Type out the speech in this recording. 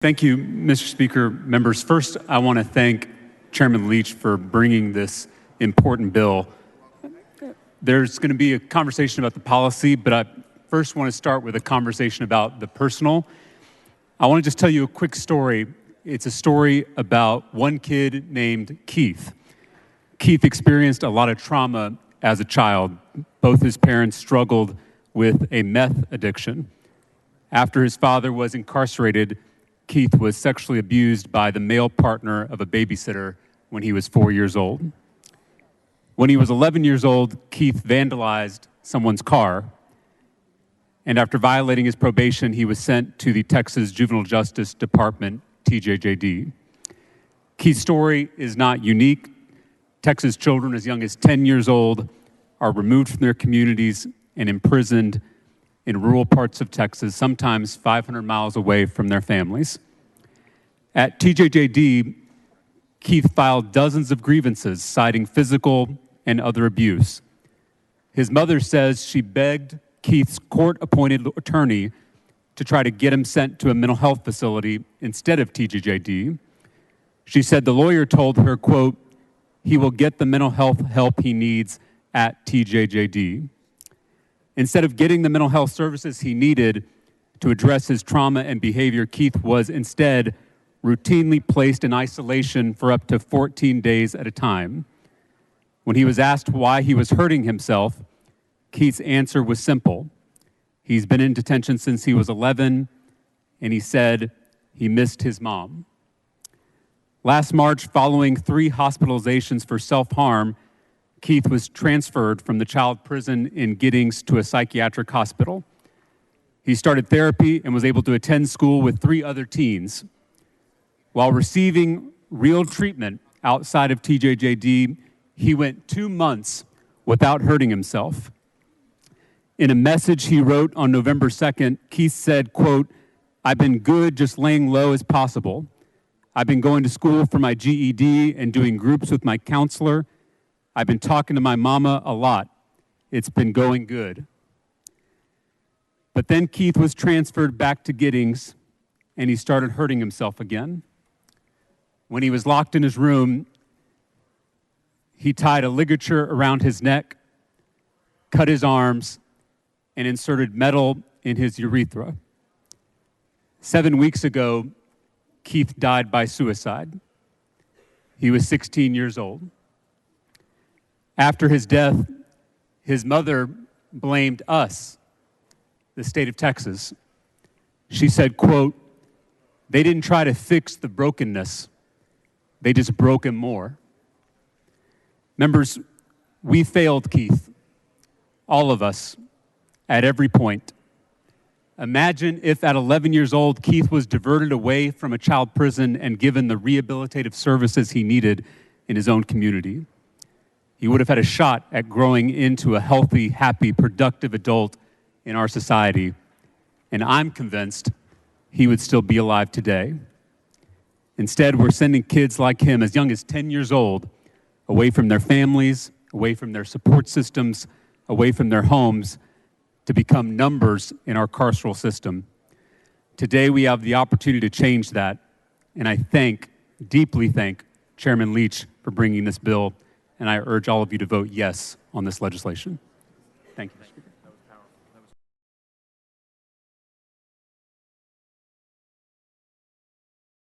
Thank you, Mr. Speaker. Members, first, I want to thank Chairman Leach for bringing this important bill. There's going to be a conversation about the policy, but I first want to start with a conversation about the personal. I want to just tell you a quick story. It's a story about one kid named Keith. Keith experienced a lot of trauma as a child. Both his parents struggled with a meth addiction. After his father was incarcerated, Keith was sexually abused by the male partner of a babysitter when he was 4 years old. When he was 11 years old, Keith vandalized someone's car, and after violating his probation, he was sent to the Texas Juvenile Justice Department, TJJD. Keith's story is not unique. Texas children as young as 10 years old are removed from their communities and imprisoned in rural parts of Texas, sometimes 500 miles away from their families. At TJJD, Keith filed dozens of grievances citing physical and other abuse. His mother says she begged Keith's court-appointed attorney to try to get him sent to a mental health facility instead of TJJD. She said the lawyer told her, quote, "He will get the mental health help he needs at TJJD." Instead of getting the mental health services he needed to address his trauma and behavior, Keith was instead routinely placed in isolation for up to 14 days at a time. When he was asked why he was hurting himself, Keith's answer was simple. He's been in detention since he was 11, and he said he missed his mom. Last March, following 3 hospitalizations for self-harm, Keith was transferred from the child prison in Giddings to a psychiatric hospital. He started therapy and was able to attend school with 3 other teens. While receiving real treatment outside of TJJD, he went 2 months without hurting himself. In a message he wrote on November 2nd, Keith said, quote, "I've been good just laying low as possible. I've been going to school for my GED and doing groups with my counselor. I've been talking to my mama a lot. It's been going good." But then Keith was transferred back to Giddings, and he started hurting himself again. When he was locked in his room, he tied a ligature around his neck, cut his arms, and inserted metal in his urethra. 7 weeks ago, Keith died by suicide. He was 16 years old. After his death, his mother blamed us, the state of Texas. She said, quote, "They didn't try to fix the brokenness. They just broke him more." Members, we failed Keith, all of us, at every point. Imagine if at 11 years old, Keith was diverted away from a child prison and given the rehabilitative services he needed in his own community. He would have had a shot at growing into a healthy, happy, productive adult in our society, and I'm convinced he would still be alive today. Instead, we're sending kids like him, as young as 10 years old, away from their families, away from their support systems, away from their homes, to become numbers in our carceral system. Today, we have the opportunity to change that, and I deeply thank Chairman Leach for bringing this bill, and I urge all of you to vote yes on this legislation. Thank you, Mr. Speaker.